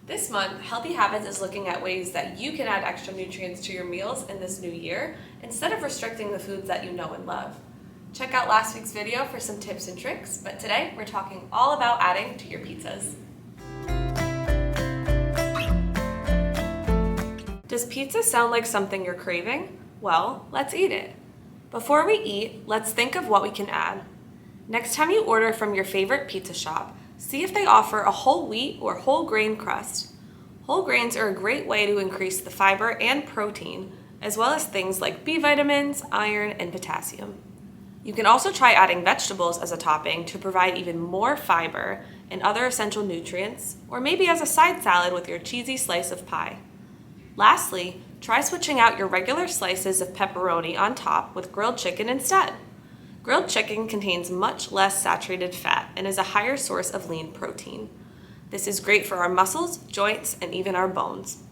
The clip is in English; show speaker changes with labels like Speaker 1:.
Speaker 1: This month, Healthy Habits is looking at ways that you can add extra nutrients to your meals in this new year instead of restricting the foods that you know and love. Check out last week's video for some tips and tricks, but today we're talking all about adding to your pizzas. Does pizza sound like something you're craving? Well, let's eat it. Before we eat, let's think of what we can add. Next time you order from your favorite pizza shop, see if they offer a whole wheat or whole grain crust. Whole grains are a great way to increase the fiber and protein, as well as things like B vitamins, iron, and potassium. You can also try adding vegetables as a topping to provide even more fiber and other essential nutrients, or maybe as a side salad with your cheesy slice of pie. Lastly, try switching out your regular slices of pepperoni on top with grilled chicken instead. Grilled chicken contains much less saturated fat and is a higher source of lean protein. This is great for our muscles, joints, and even our bones.